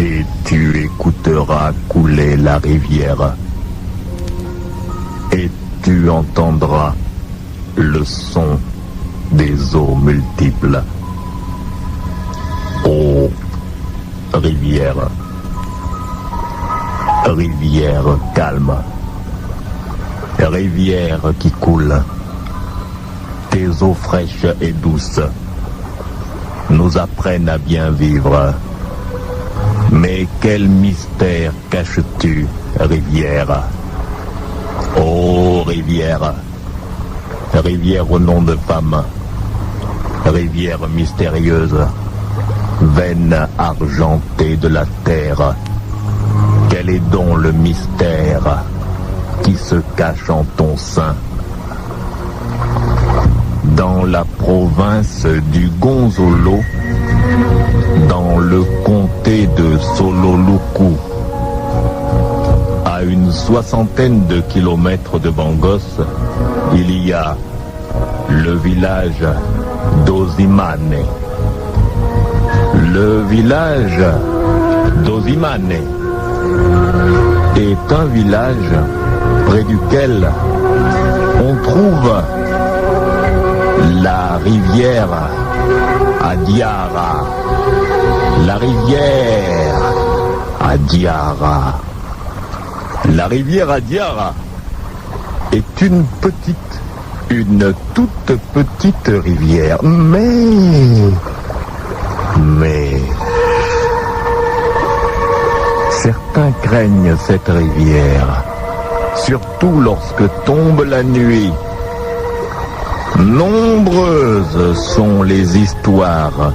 et tu écouteras couler la rivière. Et tu entendras le son des eaux multiples. Ô rivière, rivière calme, rivière qui coule, tes eaux fraîches et douces nous apprennent à bien vivre. Mais quel mystère caches-tu, rivière? Ô rivière, rivière au nom de femme, rivière mystérieuse, veine argentée de la terre, quel est donc le mystère qui se cache en ton sein? Dans la province du Gonzolo, dans le comté de Sololuku, à une 60aine de kilomètres de Bangos, il y a le village d'Ozimane. Le village d'Ozimane est un village près duquel on trouve la rivière Adiara. La rivière Adiara. La rivière Adiara est une toute petite rivière, mais certains craignent cette rivière, surtout lorsque tombe la nuit. Nombreuses sont les histoires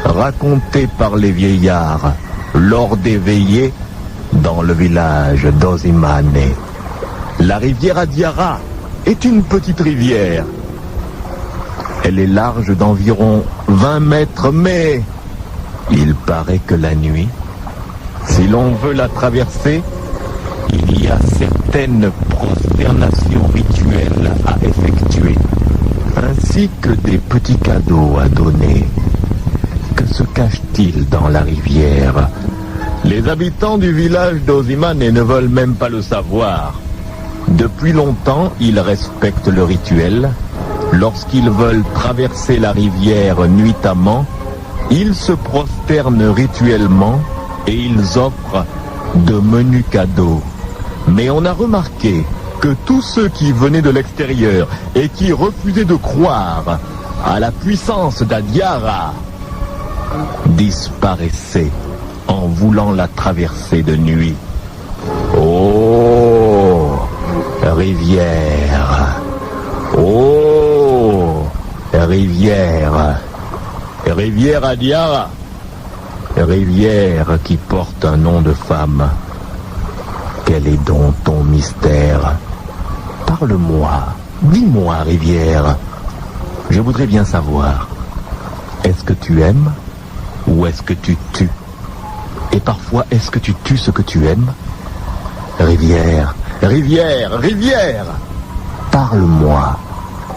racontées par les vieillards lors des veillées dans le village d'Ozimane. La rivière Adiara est une petite rivière. Elle est large d'environ 20 mètres, mais il paraît que la nuit, si l'on veut la traverser, il y a certaines prosternations rituelles à effectuer, ainsi que des petits cadeaux à donner. Que se cache-t-il dans la rivière? Les habitants du village d'Ozimane ne veulent même pas le savoir. Depuis longtemps, ils respectent le rituel. Lorsqu'ils veulent traverser la rivière nuitamment, ils se prosternent rituellement et ils offrent de menus cadeaux. Mais on a remarqué que tous ceux qui venaient de l'extérieur et qui refusaient de croire à la puissance d'Adiara disparaissaient en voulant la traverser de nuit. Oh, rivière! Oh, rivière! Rivière Adiara! Rivière qui porte un nom de femme. Quel est donc ton mystère? Parle-moi, dis-moi, rivière. Je voudrais bien savoir. Est-ce que tu aimes ou est-ce que tu tues? Et parfois, est-ce que tu tues ce que tu aimes? Rivière, rivière, rivière! Parle-moi,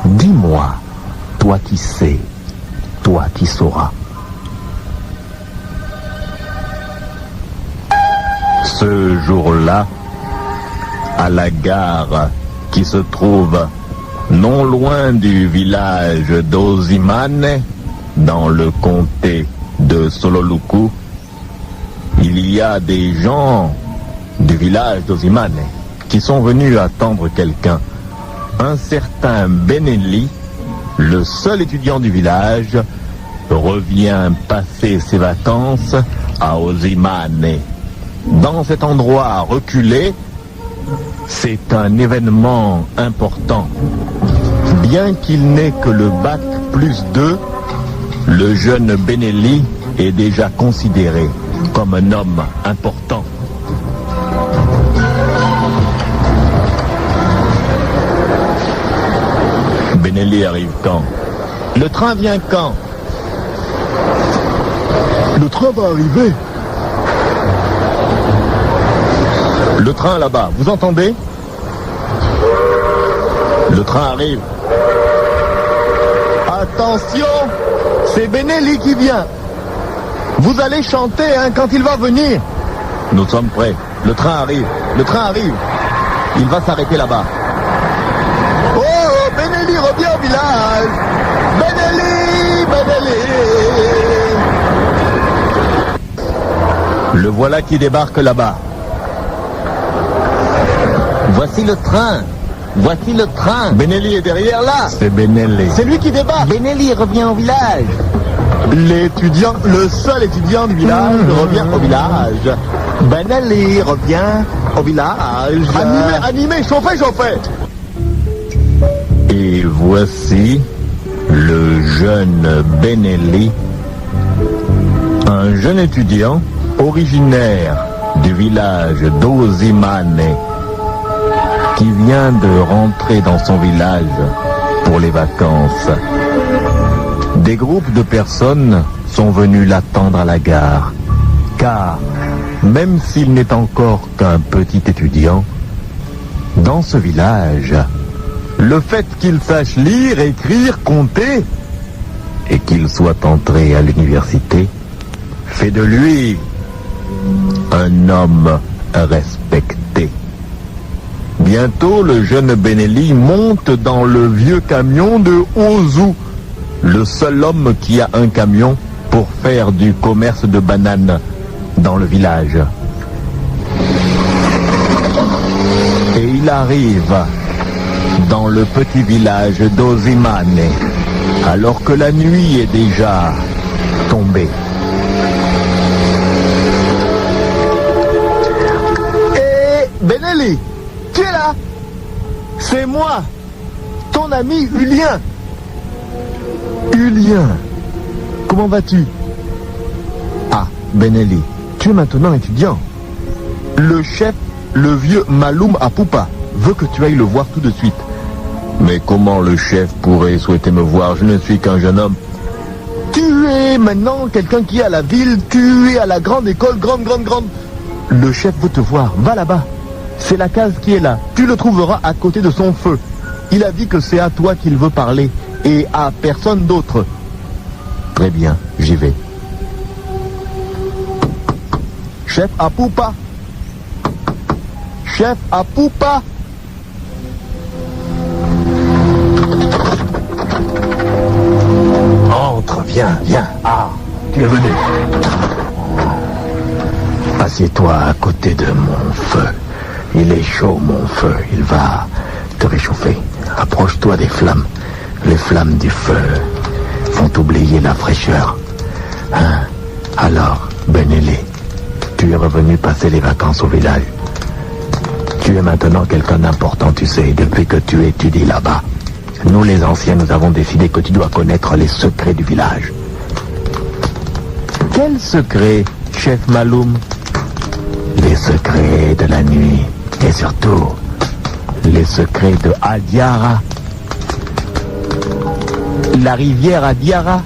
dis-moi, toi qui sais, toi qui sauras. Ce jour-là, à la gare qui se trouve non loin du village d'Ozimane, dans le comté de Sololuku, il y a des gens du village d'Ozimane qui sont venus attendre quelqu'un. Un certain Benelli, le seul étudiant du village, revient passer ses vacances à Ozimane. Dans cet endroit reculé, c'est un événement important. Bien qu'il n'ait que le bac +2, le jeune Benelli est déjà considéré comme un homme important. Benelli arrive quand? Le train vient quand? Le train va arriver. Le train là-bas, vous entendez? Le train arrive. Attention, c'est Benelli qui vient. Vous allez chanter hein, quand il va venir. Nous sommes prêts. Le train arrive. Le train arrive. Il va s'arrêter là-bas. Oh, Benelli revient au village. Benelli, Benelli. Le voilà qui débarque là-bas. Voici le train. Voici le train. Benelli est derrière là. C'est Benelli. C'est lui qui débarque. Benelli revient au village. L'étudiant, le seul étudiant du village revient au village. Benelli revient au village. Animé, chauffez. Et voici le jeune Benelli, un jeune étudiant originaire du village d'Osimane, qui vient de rentrer dans son village pour les vacances. Des groupes de personnes sont venus l'attendre à la gare, car même s'il n'est encore qu'un petit étudiant, dans ce village, le fait qu'il sache lire, écrire, compter, et qu'il soit entré à l'université, fait de lui un homme respecté. Bientôt, le jeune Benelli monte dans le vieux camion de Ozu, le seul homme qui a un camion pour faire du commerce de bananes dans le village. Et il arrive dans le petit village d'Osimane, alors que la nuit est déjà tombée. Et Benelli, tu es là? C'est moi, ton ami Julien. Julien, comment vas-tu? Ah, Benelli, tu es maintenant étudiant. Le chef, le vieux Maloum Apoupa, veut que tu ailles le voir tout de suite. Mais comment le chef pourrait souhaiter me voir? Je ne suis qu'un jeune homme. Tu es maintenant quelqu'un qui est à la ville, tu es à la grande école, grande. Le chef veut te voir, va là-bas. C'est la case qui est là. Tu le trouveras à côté de son feu. Il a dit que c'est à toi qu'il veut parler et à personne d'autre. Très bien, j'y vais. Chef Apoupa. Chef Apoupa. Entre, viens. Ah, tu es venu. Assieds-toi à côté de mon feu. Il est chaud, mon feu. Il va te réchauffer. Approche-toi des flammes. Les flammes du feu font oublier la fraîcheur. Hein? Alors, Benelli, tu es revenu passer les vacances au village. Tu es maintenant quelqu'un d'important, tu sais, depuis que tu étudies là-bas. Nous, les anciens, nous avons décidé que tu dois connaître les secrets du village. Quels secrets, chef Maloum? Les secrets de la nuit. Et surtout, les secrets de Adiara. La rivière Adiara.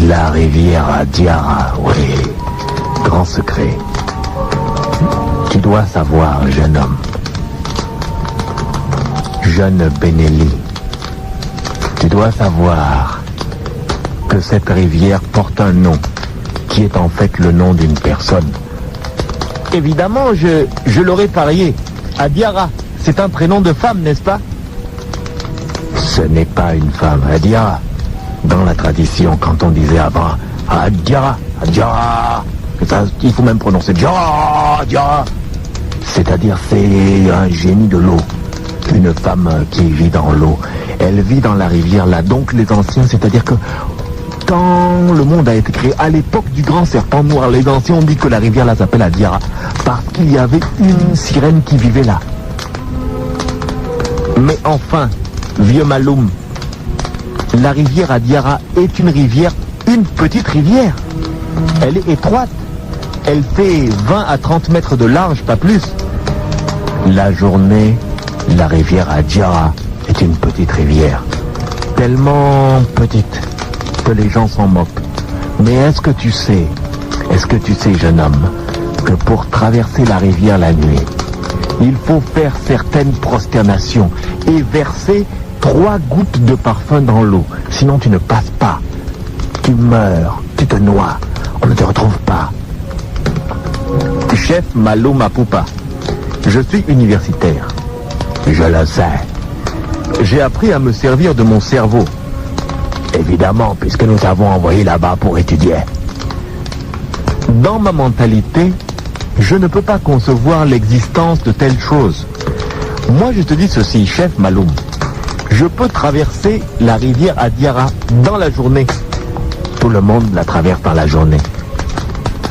La rivière Adiara, oui. Grand secret. Tu dois savoir, jeune homme. Jeune Benelli. Tu dois savoir que cette rivière porte un nom, qui est en fait le nom d'une personne. Évidemment, je l'aurais parié. Adiara, c'est un prénom de femme, n'est-ce pas? Ce n'est pas une femme, Adiara. Dans la tradition, quand on disait avant, Adiara, il faut même prononcer Adiara. C'est-à-dire, c'est un génie de l'eau. Une femme qui vit dans l'eau. Elle vit dans la rivière là. Donc les anciens, c'est-à-dire que quand le monde a été créé, à l'époque du grand serpent noir, les anciens ont dit que la rivière là s'appelle Adiara parce qu'il y avait une sirène qui vivait là. Mais enfin, vieux Maloum, la rivière Adiara est une rivière, une petite rivière. Elle est étroite. Elle fait 20 à 30 mètres de large, pas plus. La journée, la rivière Adiara est une petite rivière. Tellement petite que les gens s'en moquent. Mais est-ce que tu sais, jeune homme, que pour traverser la rivière la nuit, il faut faire certaines prosternations et verser 3 gouttes de parfum dans l'eau. Sinon tu ne passes pas. Tu meurs, tu te noies. On ne te retrouve pas. Chef Maloum Apoupa, je suis universitaire. Je le sais. J'ai appris à me servir de mon cerveau. Évidemment, puisque nous t'avons envoyé là-bas pour étudier. Dans ma mentalité, je ne peux pas concevoir l'existence de telles choses. Moi, je te dis ceci, chef Maloum. Je peux traverser la rivière Adiara dans la journée. Tout le monde la traverse dans la journée.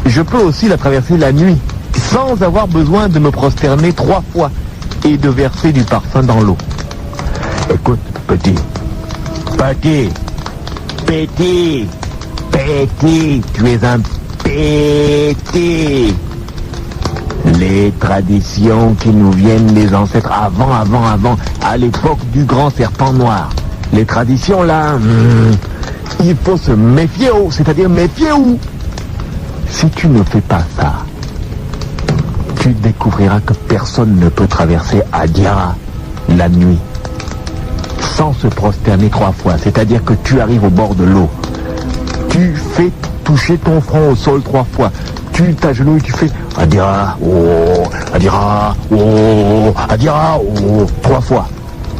Je peux aussi la traverser la nuit, sans avoir besoin de me prosterner 3 fois et de verser du parfum dans l'eau. Écoute, petit, tu es un petit. Les traditions qui nous viennent des ancêtres avant, à l'époque du grand serpent noir. Les traditions là, il faut se méfier, c'est-à-dire méfier où. Si tu ne fais pas ça, tu découvriras que personne ne peut traverser Adiara la nuit sans se prosterner 3 fois. C'est-à-dire que tu arrives au bord de l'eau, tu fais toucher ton front au sol 3 fois, tu t'agenouilles, tu fais Adiara, oh, Adiara, oh, Adiara, oh, 3 fois.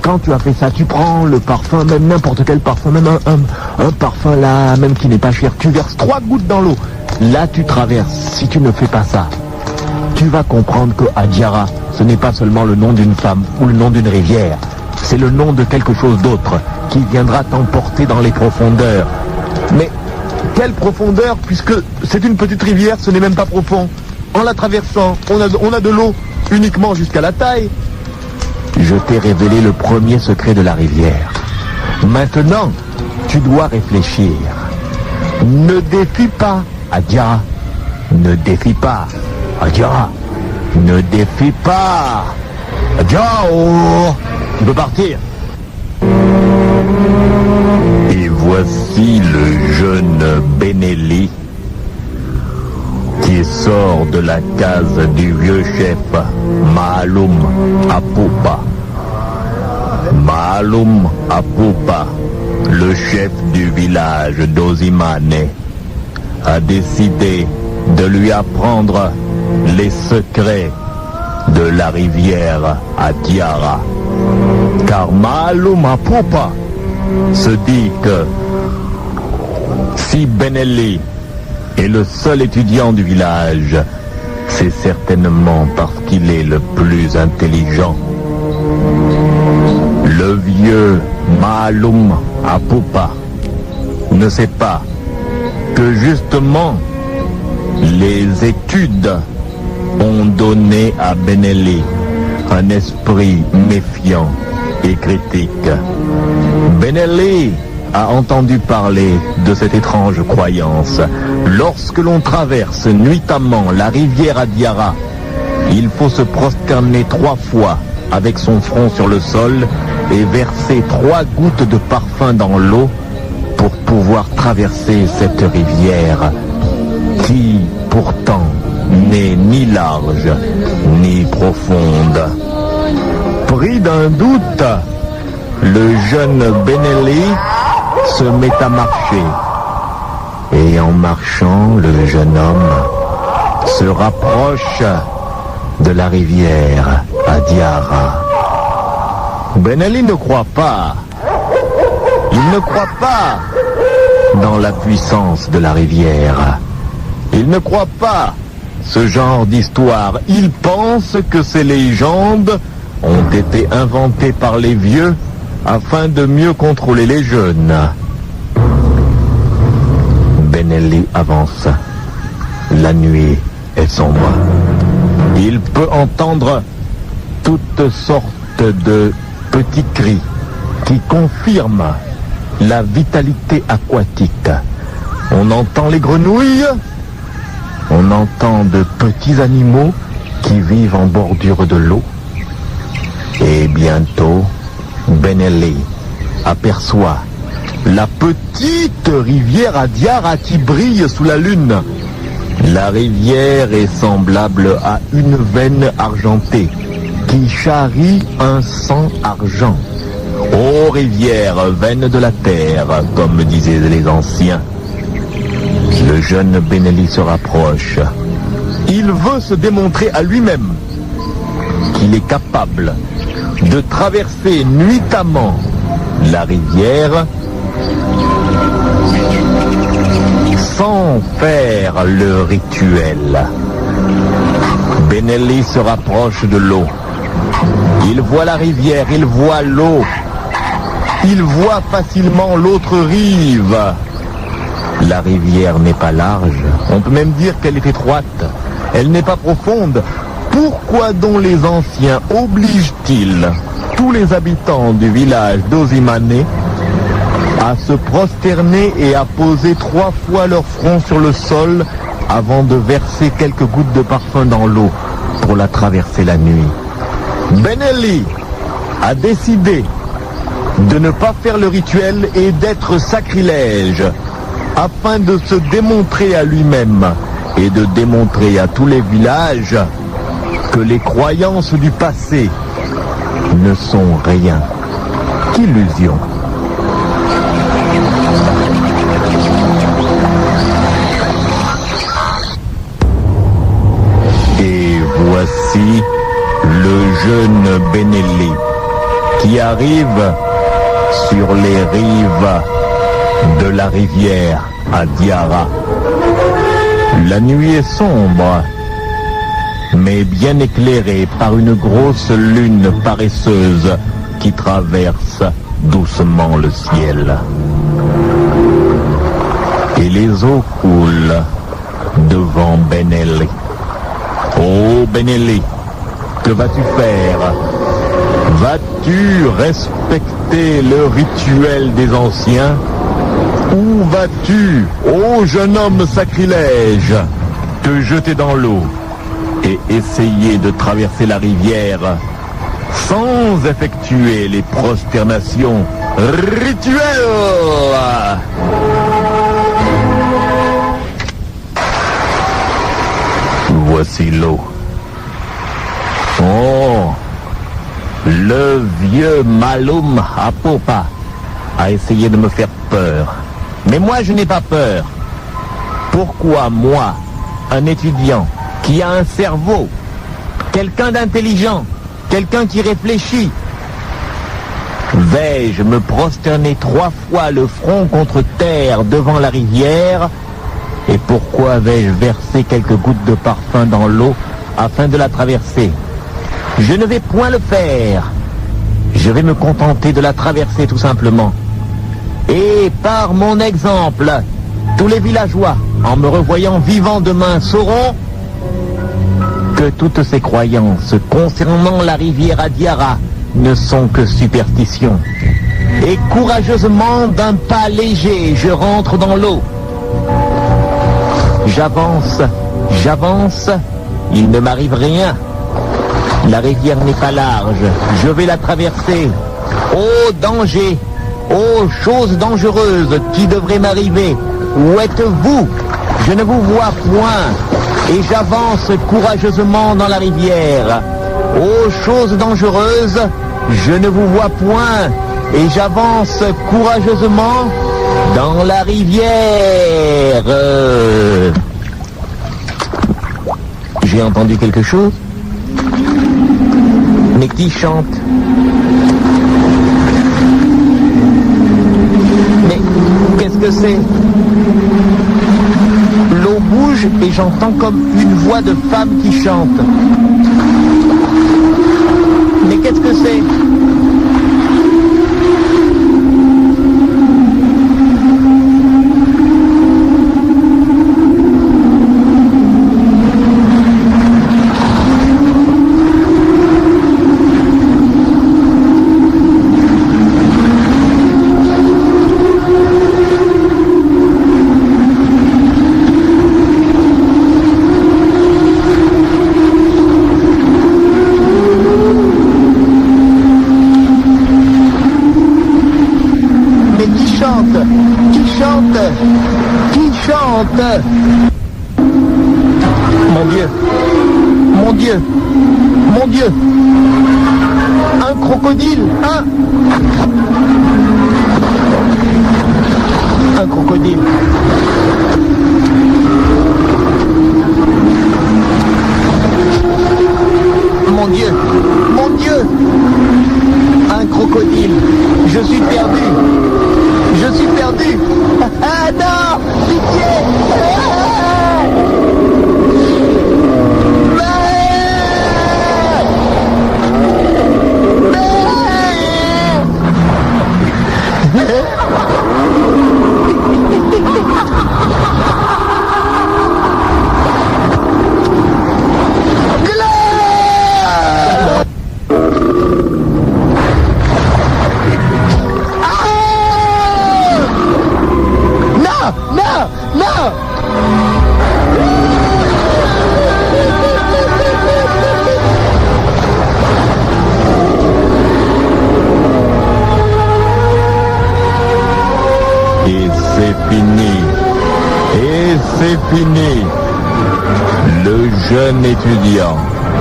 Quand tu as fait ça, tu prends le parfum, même n'importe quel parfum, même un parfum là, même qui n'est pas cher, tu verses 3 gouttes dans l'eau. Là, tu traverses. Si tu ne fais pas ça, tu vas comprendre que Adiara, ce n'est pas seulement le nom d'une femme ou le nom d'une rivière. C'est le nom de quelque chose d'autre qui viendra t'emporter dans les profondeurs. Mais quelle profondeur, puisque c'est une petite rivière, ce n'est même pas profond. En la traversant, on a de l'eau uniquement jusqu'à la taille. Je t'ai révélé le premier secret de la rivière. Maintenant, tu dois réfléchir. Ne défie pas Adiara. Ne défie pas Adiara. Ne défie pas Adiara. Oh, tu peux partir. Et voici le jeune Benelli qui sort de la case du vieux chef Maloum Apoupa. Maloum Apoupa, le chef du village d'Ozimane, a décidé de lui apprendre les secrets de la rivière Adiara. Car Maloum Apoupa se dit que si Benelli est le seul étudiant du village, c'est certainement parce qu'il est le plus intelligent. Le vieux Maloum Apoupa ne sait pas que justement les études ont donné à Benelli un esprit méfiant et critique. Benelli a entendu parler de cette étrange croyance. Lorsque l'on traverse nuitamment la rivière Adiara, il faut se prosterner 3 fois avec son front sur le sol et verser 3 gouttes de parfum dans l'eau pour pouvoir traverser cette rivière qui, pourtant, n'est ni large ni profonde. Pris d'un doute, le jeune Benelli se met à marcher. Et en marchant, le jeune homme se rapproche de la rivière Adiara. Benelli ne croit pas. Il ne croit pas dans la puissance de la rivière. Il ne croit pas ce genre d'histoire. Il pense que ces légendes ont été inventées par les vieux afin de mieux contrôler les jeunes. Benelli avance. La nuit est sombre. Il peut entendre toutes sortes de petits cris qui confirment la vitalité aquatique. On entend les grenouilles, on entend de petits animaux qui vivent en bordure de l'eau. Et bientôt, Benelli aperçoit la petite rivière Adiara qui brille sous la lune. La rivière est semblable à une veine argentée qui charrie un sang argent. Ô rivière, veine de la terre, comme disaient les anciens. Le jeune Benelli se rapproche. Il veut se démontrer à lui-même qu'il est capable de traverser nuitamment la rivière sans faire le rituel. Benelli se rapproche de l'eau. Il voit la rivière, il voit l'eau. Il voit facilement l'autre rive. La rivière n'est pas large. On peut même dire qu'elle est étroite. Elle n'est pas profonde. Pourquoi donc les anciens obligent-ils tous les habitants du village d'Osimane à se prosterner et à poser 3 fois leur front sur le sol avant de verser quelques gouttes de parfum dans l'eau pour la traverser la nuit? Benelli a décidé de ne pas faire le rituel et d'être sacrilège afin de se démontrer à lui-même et de démontrer à tous les villages que les croyances du passé ne sont rien qu'illusions. Et voici le jeune Benelli qui arrive sur les rives de la rivière à Diarra. La nuit est sombre, mais bien éclairée par une grosse lune paresseuse qui traverse doucement le ciel. Et les eaux coulent devant Benelli. Oh Benelli, que vas-tu faire? Vas-tu respecter le rituel des anciens? Ou vas-tu, ô jeune homme sacrilège, te jeter dans l'eau et essayer de traverser la rivière sans effectuer les prosternations rituelles? Voici l'eau. Oh, le vieux Maloum Apopa a essayé de me faire peur. Mais moi, je n'ai pas peur. Pourquoi moi, un étudiant qui a un cerveau, quelqu'un d'intelligent, quelqu'un qui réfléchit, vais-je me prosterner 3 fois le front contre terre devant la rivière? Et pourquoi vais-je verser quelques gouttes de parfum dans l'eau afin de la traverser? Je ne vais point le faire. Je vais me contenter de la traverser tout simplement. Et par mon exemple, tous les villageois, en me revoyant vivant demain, sauront que toutes ces croyances concernant la rivière Adiara ne sont que superstitions. Et courageusement, d'un pas léger, je rentre dans l'eau. J'avance, j'avance, il ne m'arrive rien. La rivière n'est pas large, je vais la traverser. Ô danger! Oh, chose dangereuse qui devrait m'arriver, où êtes-vous? Je ne vous vois point, et j'avance courageusement dans la rivière. Oh, chose dangereuse, je ne vous vois point, et j'avance courageusement dans la rivière. J'ai entendu quelque chose? Mais qui chante? Qu'est-ce que c'est? L'eau bouge et j'entends comme une voix de femme qui chante. Mais qu'est-ce que c'est? Mon Dieu, mon Dieu, mon Dieu, un crocodile, un crocodile. fini. Le jeune étudiant,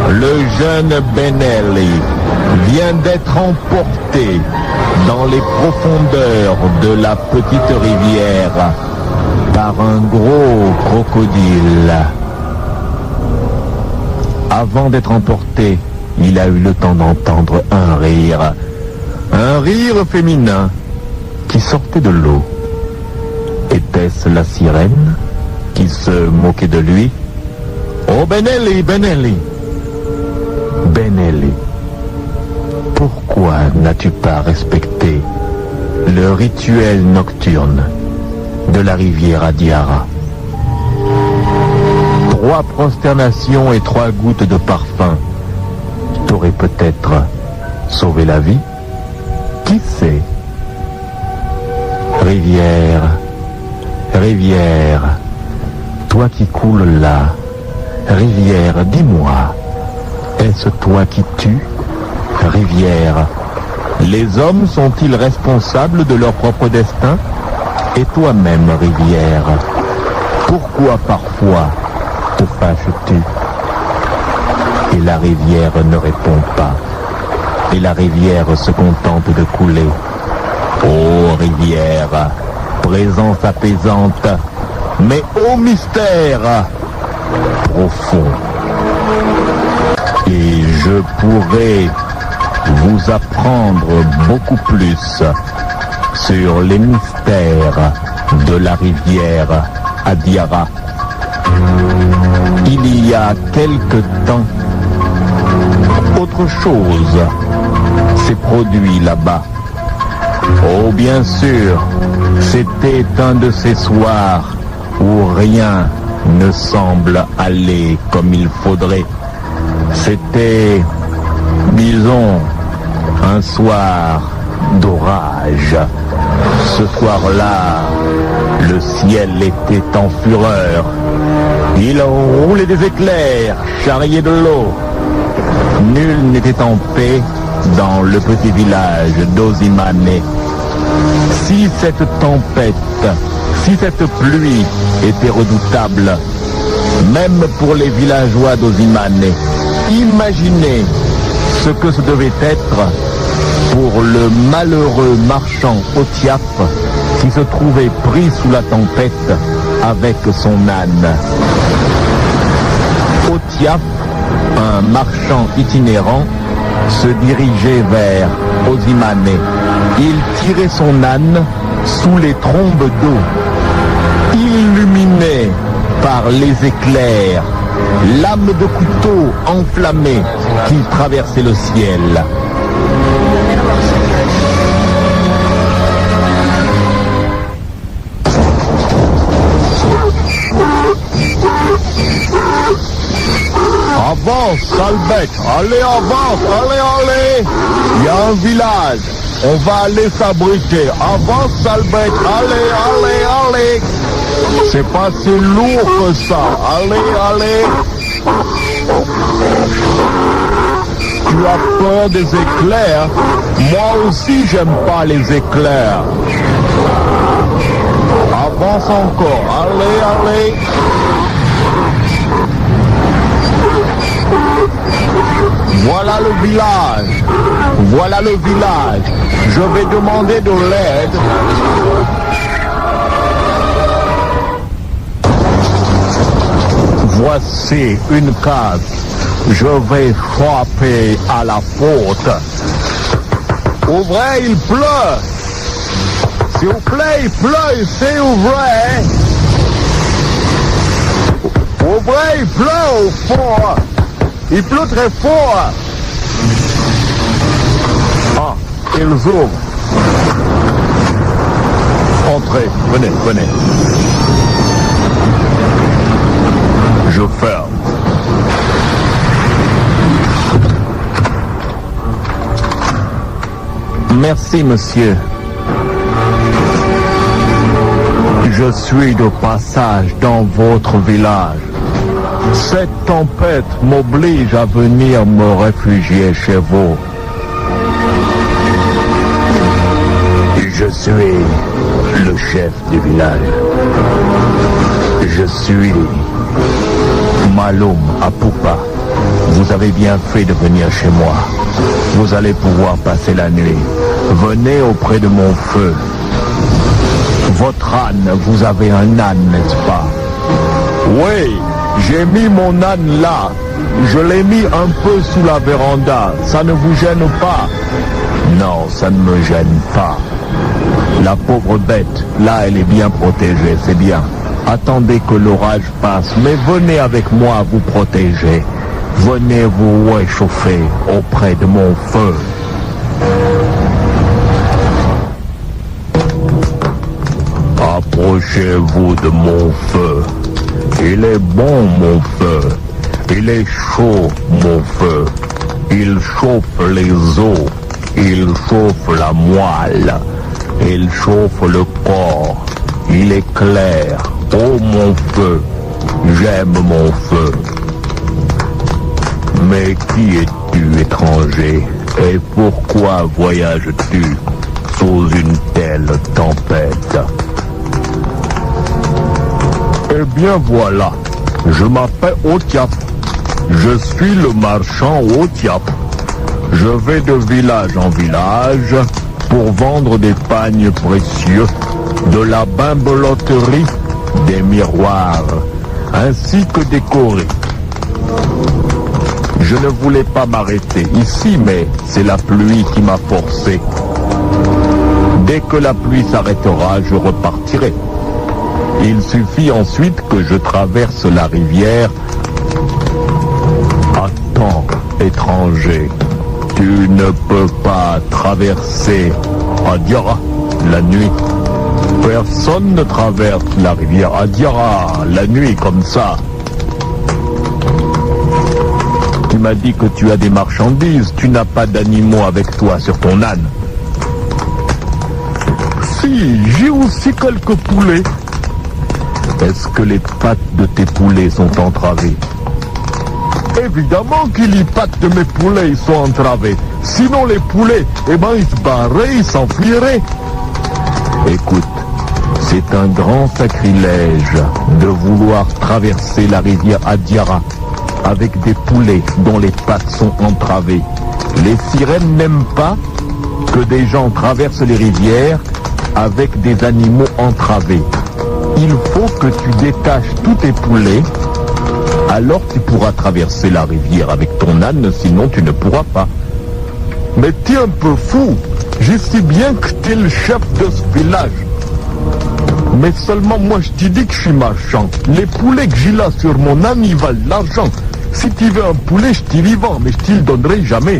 le jeune Benelli, vient d'être emporté dans les profondeurs de la petite rivière par un gros crocodile. Avant d'être emporté, il a eu le temps d'entendre un rire féminin qui sortait de l'eau. Était-ce la sirène qui se moquait de lui? Oh Benelli, Benelli, Benelli, pourquoi n'as-tu pas respecté le rituel nocturne de la rivière Adiara? 3 prosternations et 3 gouttes de parfum t'auraient peut-être sauvé la vie. Qui sait? Rivière, rivière, toi qui coules là, rivière, dis-moi, est-ce toi qui tues? Rivière, les hommes sont-ils responsables de leur propre destin? Et toi-même, rivière, pourquoi parfois te fâches-tu? Et la rivière ne répond pas. Et la rivière se contente de couler. Ô rivière, présence apaisante, mais ô mystère profond. Et je pourrais vous apprendre beaucoup plus sur les mystères de la rivière Adiara. Il y a quelque temps, autre chose s'est produit là-bas. Oh, bien sûr, c'était un de ces soirs où rien ne semble aller comme il faudrait. C'était, disons, un soir d'orage. Ce soir-là, le ciel était en fureur. Il roulait des éclairs, charriait de l'eau. Nul n'était en paix dans le petit village d'Ozimane. Si cette tempête, si cette pluie était redoutable, même pour les villageois d'Ozimane, imaginez ce que ce devait être pour le malheureux marchand Otiaf qui se trouvait pris sous la tempête avec son âne. Otiaf, un marchand itinérant, se dirigeait vers Ozimane. Il tirait son âne sous les trombes d'eau, illuminé par les éclairs, lame de couteau enflammée qui traversait le ciel. Avance, sale bête, allez, avance, allez, allez. Il y a un village, on va aller s'abriter. Avance, sale bête, allez, allez, allez. C'est pas si lourd que ça, allez, allez. Tu as peur des éclairs? Moi aussi, j'aime pas les éclairs. Avance encore, allez, allez. Voilà le village. Voilà le village. Je vais demander de l'aide. Voici une case. Je vais frapper à la porte. Ouvrez, il pleut. S'il vous plaît, il pleut ici, ouvrez. Ouvrez, il pleut au fond. Il pleut très fort. Ah, ils ouvrent. Entrez, venez, venez. Je ferme. Merci, monsieur. Je suis de passage dans votre village. Cette tempête m'oblige à venir me réfugier chez vous. Je suis le chef du village. Je suis Maloum Apoupa. Vous avez bien fait de venir chez moi. Vous allez pouvoir passer la nuit. Venez auprès de mon feu. Votre âne, vous avez un âne, n'est-ce pas? Oui, j'ai mis mon âne là. Je l'ai mis un peu sous la véranda. Ça ne vous gêne pas? Non, ça ne me gêne pas. La pauvre bête, là, elle est bien protégée, c'est bien. Attendez que l'orage passe, mais venez avec moi vous protéger. Venez vous réchauffer auprès de mon feu. Approchez-vous de mon feu. Il est bon, mon feu. Il est chaud, mon feu. Il chauffe les os. Il chauffe la moelle. Il chauffe le corps. Il est clair. Oh, mon feu. J'aime mon feu. Mais qui es-tu, étranger? Et pourquoi voyages-tu sous une telle tempête? Eh bien voilà, je m'appelle Otiap. Je suis le marchand Otiap. Je vais de village en village pour vendre des pagnes précieux, de la bimbeloterie, des miroirs, ainsi que des corées. Je ne voulais pas m'arrêter ici, mais c'est la pluie qui m'a forcé. Dès que la pluie s'arrêtera, je repartirai. Il suffit ensuite que je traverse la rivière. Attends, étranger, tu ne peux pas traverser Adiara la nuit. Personne ne traverse la rivière Adiara la nuit comme ça. Tu m'as dit que tu as des marchandises, tu n'as pas d'animaux avec toi sur ton âne. Si, j'ai aussi quelques poulets. Est-ce que les pattes de tes poulets sont entravées? Évidemment que les pattes de mes poulets sont entravées. Sinon les poulets, eh ben ils se barraient, ils s'enfuiraient. Écoute, c'est un grand sacrilège de vouloir traverser la rivière Adiara avec des poulets dont les pattes sont entravées. Les sirènes n'aiment pas que des gens traversent les rivières avec des animaux entravés. Il faut que tu détaches tous tes poulets, alors tu pourras traverser la rivière avec ton âne, sinon tu ne pourras pas. Mais t'es un peu fou, je sais bien que t'es le chef de ce village. Mais seulement moi je t'ai dit que je suis marchand. Les poulets que j'ai là sur mon âne, ils valent de l'argent. Si tu veux un poulet, je t'y vends, mais je t'y le donnerai jamais.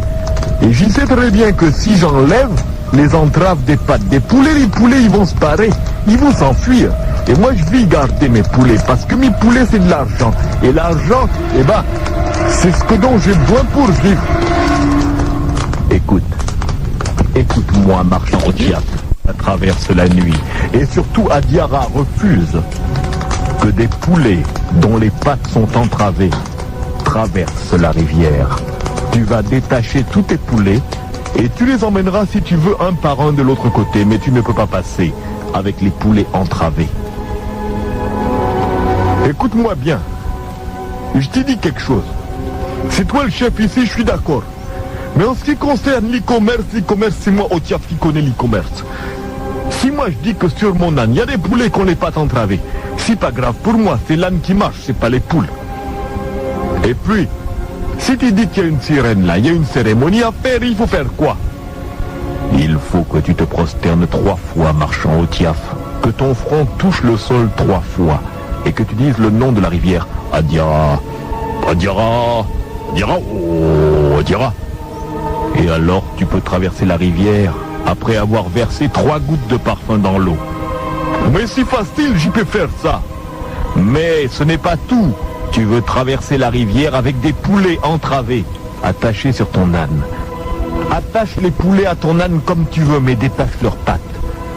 Et je sais très bien que si j'enlève les entraves des pattes des poulets, les poulets ils vont se parer, ils vont s'enfuir. Et moi je vais garder mes poulets, parce que mes poulets c'est de l'argent. Et l'argent, eh ben, c'est ce dont j'ai besoin pour vivre. Écoute-moi, marchand Otiap, ça traverse la nuit. Et surtout, Adiara refuse que des poulets dont les pattes sont entravées traversent la rivière. Tu vas détacher tous tes poulets et tu les emmèneras si tu veux un par un de l'autre côté, mais tu ne peux pas passer avec les poulets entravés. Écoute-moi bien, je t'ai dit quelque chose. C'est toi le chef ici, je suis d'accord. Mais en ce qui concerne l'e-commerce, c'est moi Otiap qui connais l'e-commerce. Si moi je dis que sur mon âne, il y a des poulets qui ont les pattes entravées, c'est pas grave pour moi, c'est l'âne qui marche, c'est pas les poules. Et puis, si tu dis qu'il y a une sirène là, il y a une cérémonie à faire, il faut faire quoi? Il faut que tu te prosternes 3 fois, marchand Otiap. Que ton front touche le sol 3 fois. Et que tu dises le nom de la rivière. Adiara, Adiara, Adiara, oh, Adiara. Et alors tu peux traverser la rivière après avoir versé 3 gouttes de parfum dans l'eau. Mais c'est facile, j'y peux faire ça. Mais ce n'est pas tout. Tu veux traverser la rivière avec des poulets entravés, attachés sur ton âne. Attache les poulets à ton âne comme tu veux, mais détache leurs pattes.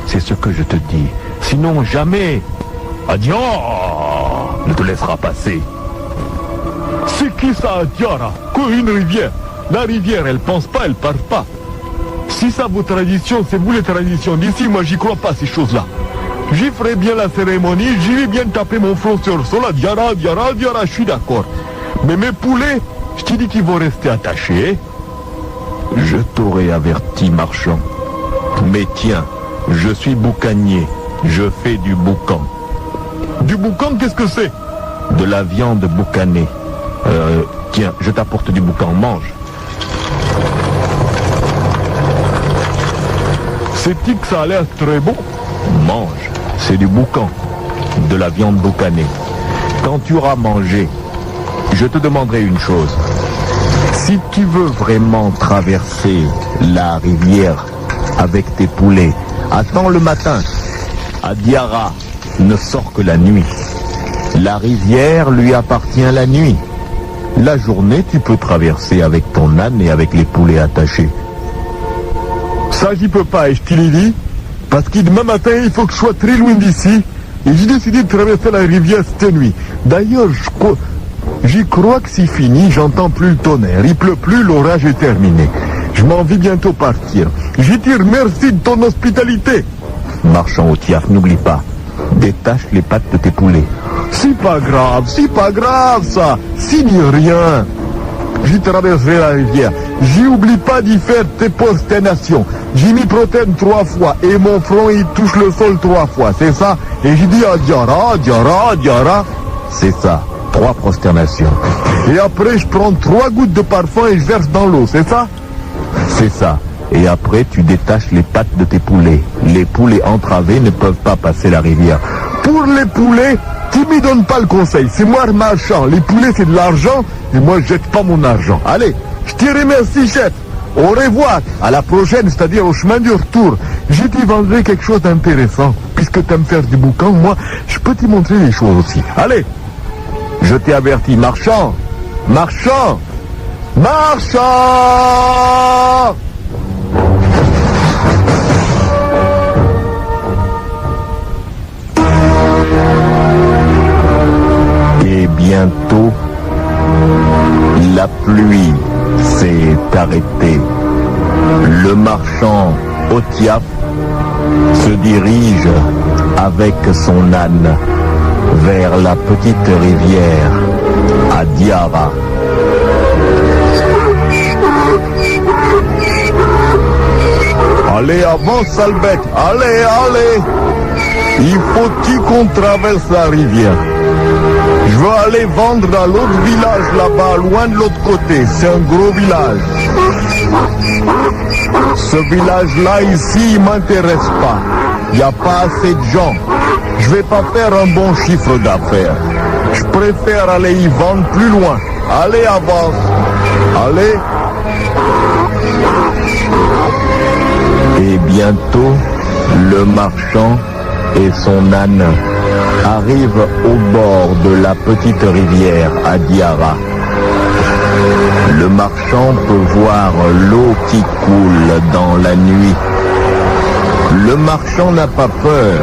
C'est ce que je te dis. Sinon, jamais Adiara ne te laissera passer. C'est qui ça, Adiara? Quoi, une rivière? La rivière, elle pense pas, elle part pas. Si ça, vos traditions, c'est vous les traditions d'ici, moi j'y crois pas, ces choses-là. J'y ferai bien la cérémonie, j'y vais bien taper mon front sur le sol, Diara, Diara, Diara, je suis d'accord. Mais mes poulets, je t'ai dit qu'ils vont rester attachés. Je t'aurais averti, marchand. Mais tiens, je suis boucanier, je fais du boucan. Du boucan, qu'est-ce que c'est? De la viande boucanée. Tiens, je t'apporte du boucan, mange. C'est-il que ça a l'air très bon? Mange, c'est du boucan, de la viande boucanée. Quand tu auras mangé, je te demanderai une chose. Si tu veux vraiment traverser la rivière avec tes poulets, attends le matin. À Diara, ne sort que la nuit. La rivière lui appartient la nuit. La journée, tu peux traverser avec ton âne et avec les poulets attachés. Ça, j'y peux pas, et je te l'ai dit, parce que demain matin, il faut que je sois très loin d'ici, et j'ai décidé de traverser la rivière cette nuit. D'ailleurs, j'y crois que c'est fini, j'entends plus le tonnerre, il pleut plus, l'orage est terminé. Je m'en vais bientôt partir. Je te remercie de ton hospitalité. Marchand au Tiaf, n'oublie pas, détache les pattes de tes poulets. C'est pas grave ça, signe rien. J'y traverserai la rivière. J'y oublie pas d'y faire tes prosternations. J'y m'y protène 3 fois et mon front il touche le sol 3 fois, c'est ça? Et j'ai dit à Diara, Diara, Diara. C'est ça, 3 prosternations. Et après je prends 3 gouttes de parfum et je verse dans l'eau, c'est ça? C'est ça. Et après tu détaches les pattes de tes poulets. Les poulets entravés ne peuvent pas passer la rivière. Pour les poulets, tu m'y donnes pas le conseil, c'est moi le marchand. Les poulets c'est de l'argent et moi je jette pas mon argent. Allez, je te remercie chef. Au revoir, à la prochaine, c'est-à-dire au chemin du retour. Je t'y vendrai quelque chose d'intéressant. Puisque tu aimes faire du boucan, moi, je peux t'y montrer les choses aussi. Allez, je t'ai averti, marchand, marchand, marchand. Et bientôt, la pluie s'est arrêtée. Le marchand Otiaf se dirige avec son âne vers la petite rivière à Diara. Allez, avance, sale bête. Allez, allez. Il faut qu'on traverse la rivière. Je veux aller vendre à l'autre village là-bas, loin de l'autre côté. C'est un gros village. Ce village-là, ici, il m'intéresse pas. Il n'y a pas assez de gens. Je vais pas faire un bon chiffre d'affaires. Je préfère aller y vendre plus loin. Allez, avance. Allez. Et bientôt, le marchand et son âne arrivent au bord de la petite rivière à Diara. Le marchand peut voir l'eau qui coule dans la nuit. Le marchand n'a pas peur.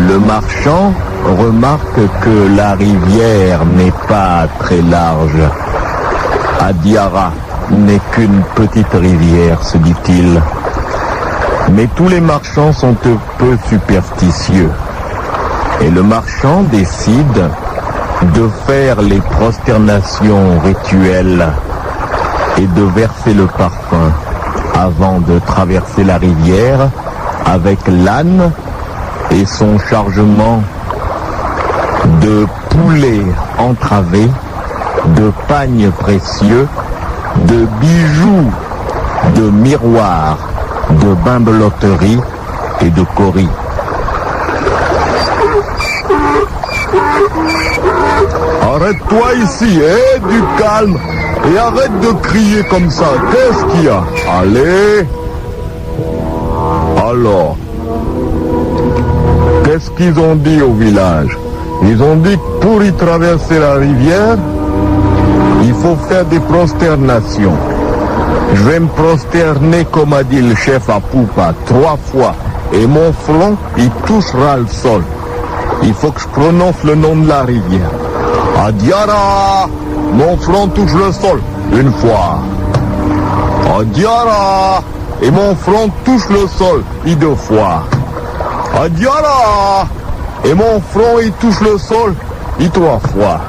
Le marchand remarque que la rivière n'est pas très large. À Diara n'est qu'une petite rivière, se dit-il. Mais tous les marchands sont un peu superstitieux. Et le marchand décide de faire les prosternations rituelles et de verser le parfum avant de traverser la rivière avec l'âne et son chargement de poulets entravés, de pagnes précieux, de bijoux, de miroirs, de bimbeloterie et de coris. Arrête-toi ici, du calme, et arrête de crier comme ça. Qu'est-ce qu'il y a? Allez. Alors, qu'est-ce qu'ils ont dit au village? Ils ont dit que pour y traverser la rivière, il faut faire des prosternations. Je vais me prosterner comme a dit le chef à Poupa 3 fois, et mon front, il touchera le sol. Il faut que je prononce le nom de la rivière. À Diara, mon front touche le sol, 1 fois. À Diara, et mon front touche le sol, 2 fois. à Diara. Et mon front, il touche le sol, il 3 fois.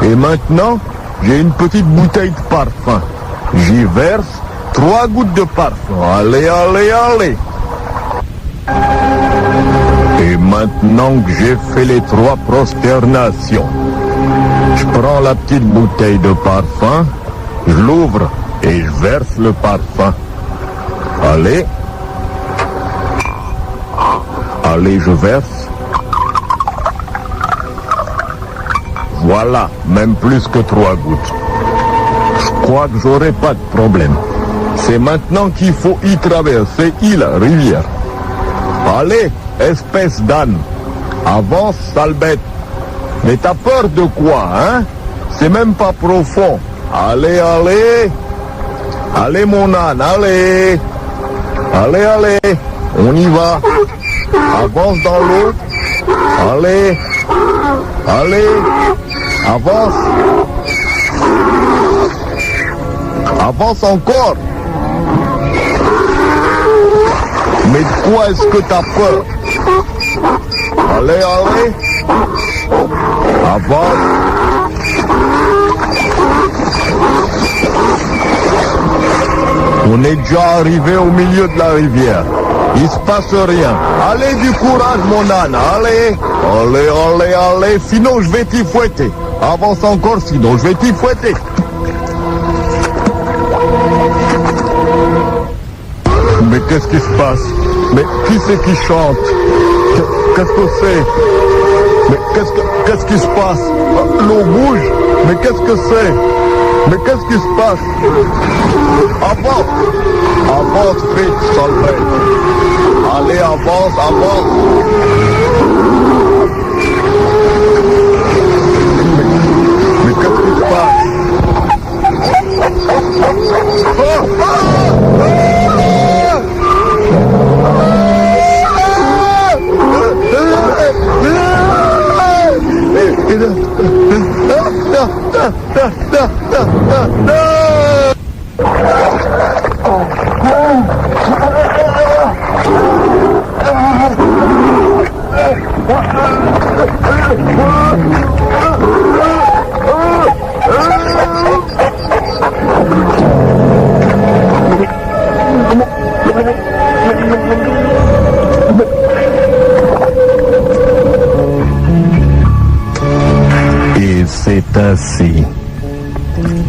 Et maintenant, j'ai une petite bouteille de parfum. J'y verse 3 gouttes de parfum. Allez, allez, allez. Et maintenant que j'ai fait les 3 prosternations, je prends la petite bouteille de parfum, je l'ouvre et je verse le parfum. Allez. Allez, je verse. Voilà, même plus que 3 gouttes. Je crois que j'aurai pas de problème. C'est maintenant qu'il faut y traverser la rivière. Allez, espèce d'âne. Avance, sale bête. Mais t'as peur de quoi, hein? C'est même pas profond. Allez, allez. Allez, mon âne, allez. Allez, allez. On y va. Avance dans l'eau. Allez. Allez. Avance. Avance encore. Mais de quoi est-ce que t'as peur? Allez, allez. Avance. On est déjà arrivé au milieu de la rivière. Il se passe rien. Allez, du courage, mon âne. Allez. Allez, allez, allez. Sinon, je vais t'y fouetter. Avance encore, sinon, je vais t'y fouetter. Mais qu'est-ce qui se passe? Mais qui c'est qui chante? Qu'est-ce que c'est? Mais qu'est-ce qui se passe? L'eau bouge. Mais qu'est-ce que c'est? Mais qu'est-ce qui se passe? Avance! Avance vite, sale bête! Allez, avance, avance! Mais qu'est-ce qui se passe? Et c'est ainsi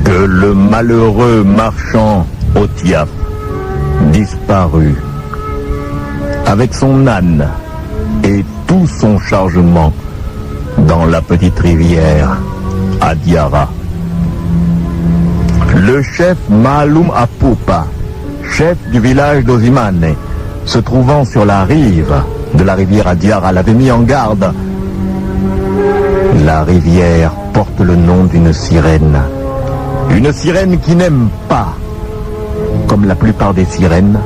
que le malheureux marchand Otiaf disparut avec son âne et tout son chargement dans la petite rivière Adiara. Le chef Maloum Apupa, chef du village d'Ozimane, se trouvant sur la rive de la rivière Adiara, l'avait mis en garde. La rivière porte le nom d'une sirène. Une sirène qui n'aime pas, comme la plupart des sirènes,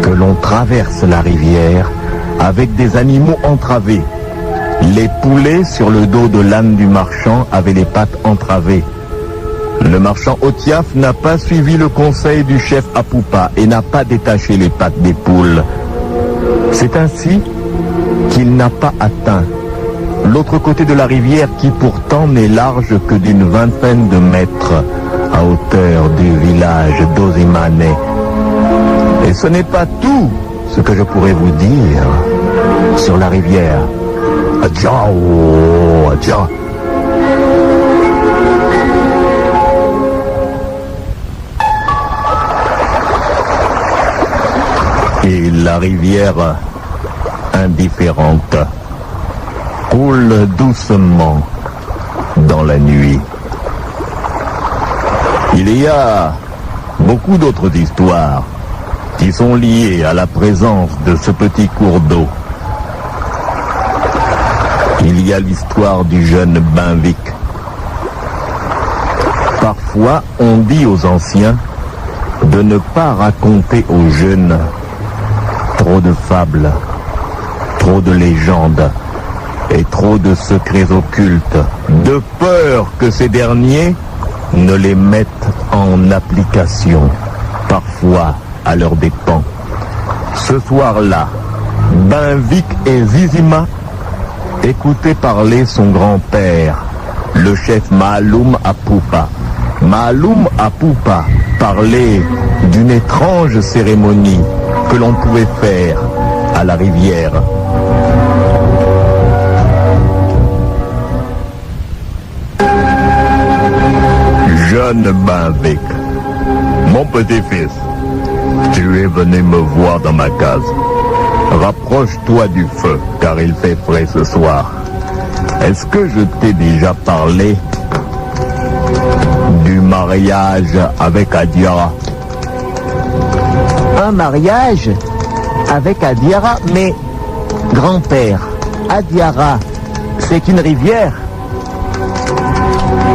que l'on traverse la rivière avec des animaux entravés. Les poulets sur le dos de l'âne du marchand avaient les pattes entravées. Le marchand Otiaf n'a pas suivi le conseil du chef Apupa et n'a pas détaché les pattes des poules. C'est ainsi qu'il n'a pas atteint l'autre côté de la rivière qui pourtant n'est large que d'une 20aine de mètres à hauteur du village d'Ozimane. Et ce n'est pas tout ce que je pourrais vous dire sur la rivière Adja. Et la rivière indifférente coule doucement dans la nuit. Il y a beaucoup d'autres histoires qui sont liées à la présence de ce petit cours d'eau. Il y a l'histoire du jeune Benvic. Parfois, on dit aux anciens de ne pas raconter aux jeunes trop de fables, trop de légendes et trop de secrets occultes, de peur que ces derniers ne les mettent en application, parfois à leurs dépens. Ce soir-là, Benvic et Zizima écoutaient parler son grand-père, le chef Maloum Apoupa. Maloum Apoupa parlait d'une étrange cérémonie que l'on pouvait faire à la rivière. Jeune Benvic, mon petit-fils, tu es venu me voir dans ma case. Rapproche-toi du feu, car il fait frais ce soir. Est-ce que je t'ai déjà parlé du mariage avec Adiara? Un mariage avec Adiara? Mais, grand-père, Adiara, c'est une rivière?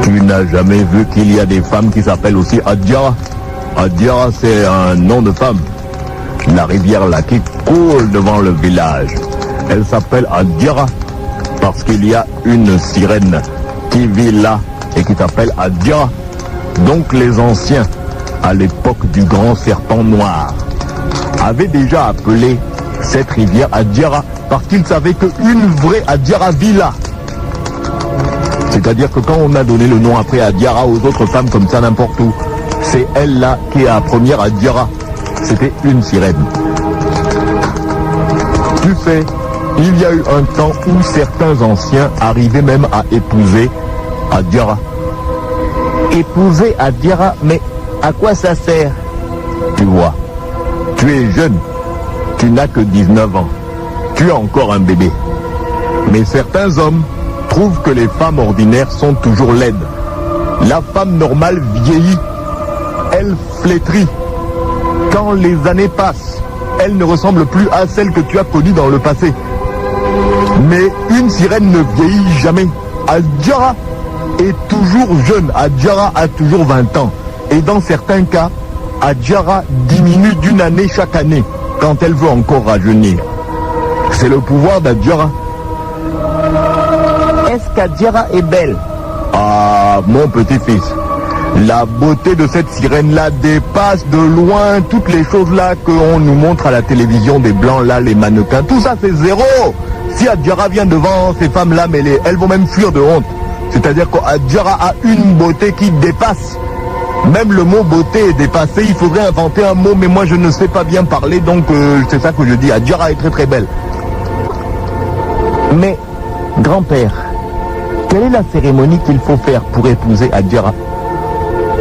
Tu n'as jamais vu qu'il y a des femmes qui s'appellent aussi Adiara? Adiara, c'est un nom de femme. La rivière là qui coule devant le village, elle s'appelle Adiara parce qu'il y a une sirène qui vit là et qui s'appelle Adiara. Donc les anciens, à l'époque du grand serpent noir, avaient déjà appelé cette rivière Adiara parce qu'ils savaient qu'une vraie Adiara vit là. C'est-à-dire que quand on a donné le nom après Adiara aux autres femmes comme ça n'importe où, c'est elle là qui est la première Adiara. C'était une sirène. Tu sais, il y a eu un temps où certains anciens arrivaient même à épouser Adiara. Épouser Adiara? Mais à quoi ça sert? Tu vois, tu es jeune, tu n'as que 19 ans, tu es encore un bébé. Mais certains hommes trouvent que les femmes ordinaires sont toujours laides. La femme normale vieillit, elle flétrit. Quand les années passent, elle ne ressemble plus à celle que tu as connue dans le passé. Mais une sirène ne vieillit jamais. Adiara est toujours jeune. Adiara a toujours 20 ans. Et dans certains cas, Adiara diminue d'une année chaque année quand elle veut encore rajeunir. C'est le pouvoir d'Adiara. Est-ce qu'Adiara est belle? Ah, mon petit-fils, la beauté de cette sirène-là dépasse de loin toutes les choses-là qu'on nous montre à la télévision, des blancs-là, les mannequins. Tout ça, c'est zéro. Si Adiara vient devant ces femmes-là, mais elles vont même fuir de honte. C'est-à-dire qu'Adiara a une beauté qui dépasse. Même le mot beauté est dépassé. Il faudrait inventer un mot, mais moi, je ne sais pas bien parler, donc c'est ça que je dis. Adiara est très très belle. Mais, grand-père, quelle est la cérémonie qu'il faut faire pour épouser Adiara?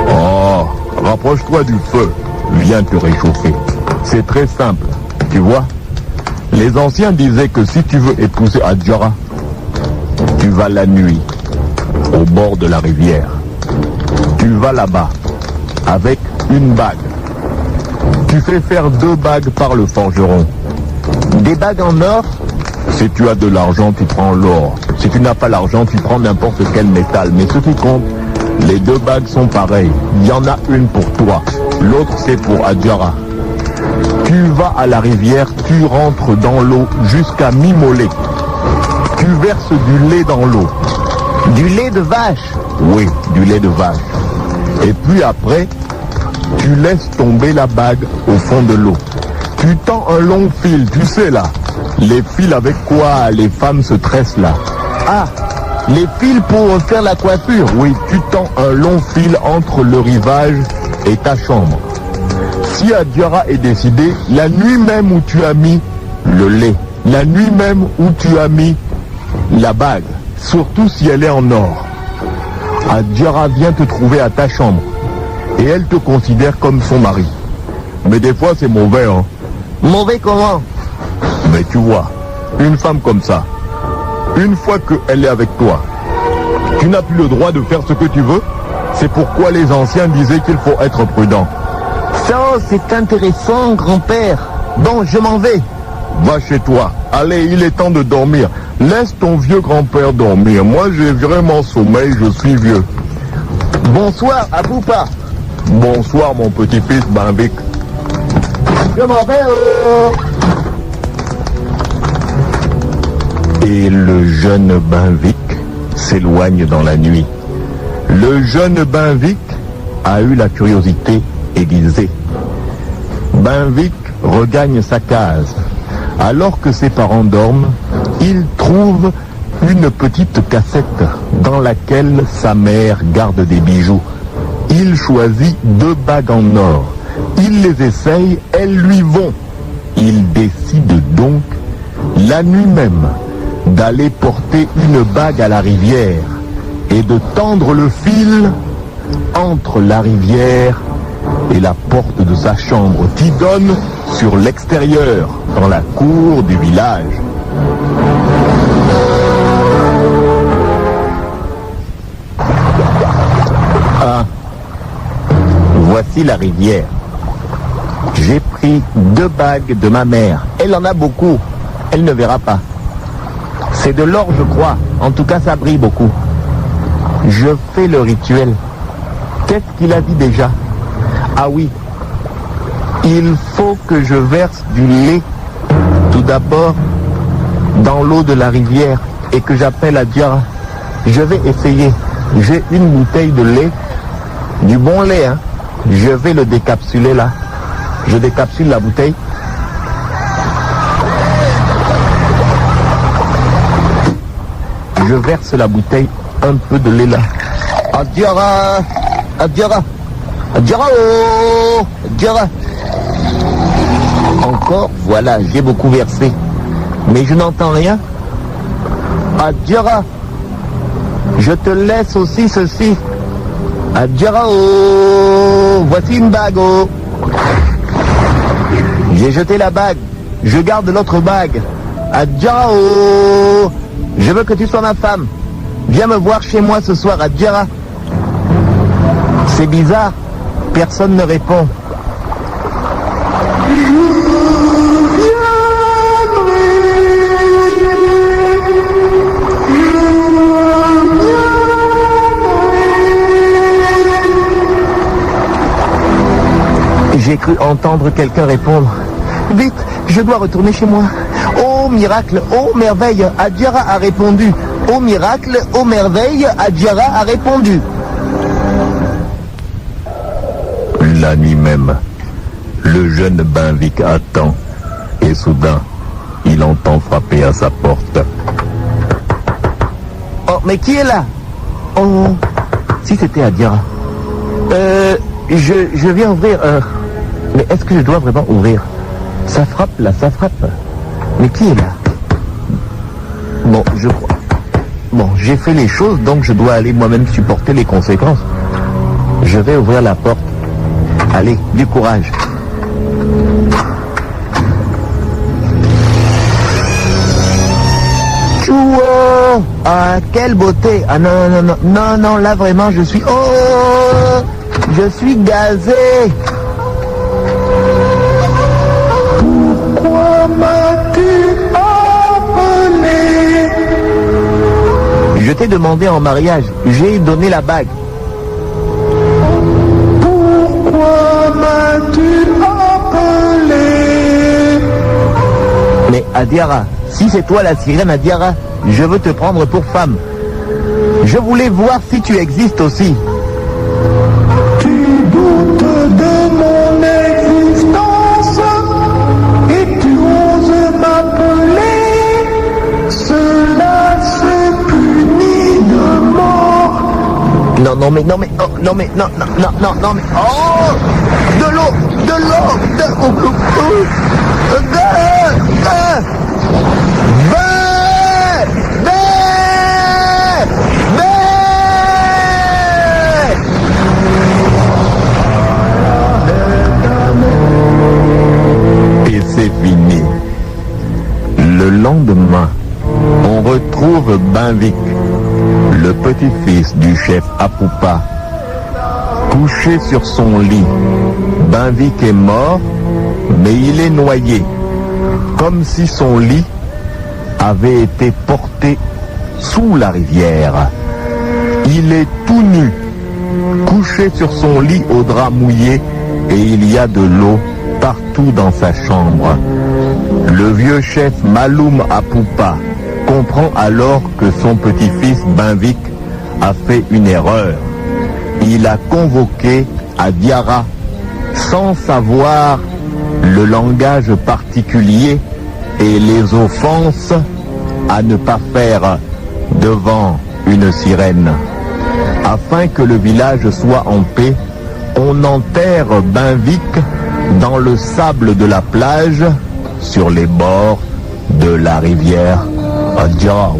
Oh, rapproche-toi du feu, viens te réchauffer. C'est très simple, tu vois. Les anciens disaient que si tu veux épouser Adiara, tu vas la nuit, au bord de la rivière. Tu vas là-bas, avec une bague. Tu fais faire 2 bagues par le forgeron. Des bagues en or? Si tu as de l'argent, tu prends l'or. Si tu n'as pas l'argent, tu prends n'importe quel métal. Mais ce qui compte, les 2 bagues sont pareilles. Il y en a une pour toi, l'autre c'est pour Adiara. Tu vas à la rivière, tu rentres dans l'eau jusqu'à mi-mollet. Tu verses du lait dans l'eau. Du lait de vache? Oui, du lait de vache. Et puis après, tu laisses tomber la bague au fond de l'eau. Tu tends un long fil, tu sais là, les fils avec quoi les femmes se tressent là. Ah, les fils pour faire la coiffure? Oui, tu tends un long fil entre le rivage et ta chambre. Si Adiara est décidé, la nuit même où tu as mis le lait, la nuit même où tu as mis la bague, surtout si elle est en or, Adiara vient te trouver à ta chambre et elle te considère comme son mari. Mais des fois c'est mauvais, hein. Mauvais comment? Mais tu vois, une femme comme ça, une fois qu'elle est avec toi, tu n'as plus le droit de faire ce que tu veux. C'est pourquoi les anciens disaient qu'il faut être prudent. Ça, c'est intéressant, grand-père. Bon, je m'en vais. Va chez toi. Allez, il est temps de dormir. Laisse ton vieux grand-père dormir. Moi, j'ai vraiment sommeil, je suis vieux. Bonsoir, Apoupa. Bonsoir, mon petit-fils Benvic. Je m'en vais. Et le jeune Benvic s'éloigne dans la nuit. Le jeune Benvic a eu la curiosité aiguisée. Benvic regagne sa case. Alors que ses parents dorment, il trouve une petite cassette dans laquelle sa mère garde des bijoux. Il choisit 2 bagues en or. Il les essaye, elles lui vont. Il décide donc, la nuit même, d'aller porter une bague à la rivière et de tendre le fil entre la rivière et la porte de sa chambre qui donne sur l'extérieur, dans la cour du village. Ah, voici la rivière. J'ai pris 2 bagues de ma mère. Elle en a beaucoup. Elle ne verra pas. C'est de l'or, je crois. En tout cas, ça brille beaucoup. Je fais le rituel. Qu'est-ce qu'il a dit déjà? Ah oui. Il faut que je verse du lait, tout d'abord, dans l'eau de la rivière et que j'appelle à Diara. Je vais essayer. J'ai une bouteille de lait, du bon lait, hein. Je vais le décapsuler là. Je décapsule la bouteille. Je verse la bouteille, un peu de lait là. Adiara, Adiara, Adiara, oh, Adiara. Encore, voilà, j'ai beaucoup versé. Mais je n'entends rien. Adiara, je te laisse aussi ceci. Adiara, oh, voici une bague, oh. J'ai jeté la bague. Je garde l'autre bague. Adiara, oh. Je veux que tu sois ma femme. Viens me voir chez moi ce soir à Djara. C'est bizarre. Personne ne répond. J'ai cru entendre quelqu'un répondre. Vite, je dois retourner chez moi. Oh miracle, oh merveille, Adjara a répondu. Oh miracle, oh merveille, Adjara a répondu. La nuit même, le jeune Benvic attend et soudain, il entend frapper à sa porte. Oh, mais qui est là? Oh, si c'était Adjara. Je viens ouvrir. Mais est-ce que je dois vraiment ouvrir? Ça frappe là, ça frappe. Mais qui est là? Bon, je crois. Bon, j'ai fait les choses, donc je dois aller moi-même supporter les conséquences. Je vais ouvrir la porte. Allez, du courage. Chouo! Ah, quelle beauté! Ah non, non, non, non, non, là vraiment, je suis... Oh! Je suis gazé! Pourquoi m'as-tu appelé? Je t'ai demandé en mariage, j'ai donné la bague. Pourquoi m'as-tu appelé? Mais Adiara, si c'est toi la sirène Adiara, je veux te prendre pour femme. Je voulais voir si tu existes aussi. Tu doutes de mon existence et tu oses m'appeler. Cela se punit de mort. Non, non, mais, non, mais, oh, non, mais, non, non, non, non, non, mais, oh! De l'eau! De l'eau! Et c'est fini. Le lendemain, on retrouve Benvic, le petit-fils du chef Apoupa, couché sur son lit. Benvic est mort, mais il est noyé, comme si son lit avait été porté sous la rivière. Il est tout nu, couché sur son lit au drap mouillé, et il y a de l'eau partout dans sa chambre. Le vieux chef Maloum Apoupa comprend alors que son petit-fils Benvic a fait une erreur. Il a convoqué Adiara sans savoir le langage particulier et les offenses à ne pas faire devant une sirène. Afin que le village soit en paix, on enterre Binvic dans le sable de la plage sur les bords de la rivière Adjara.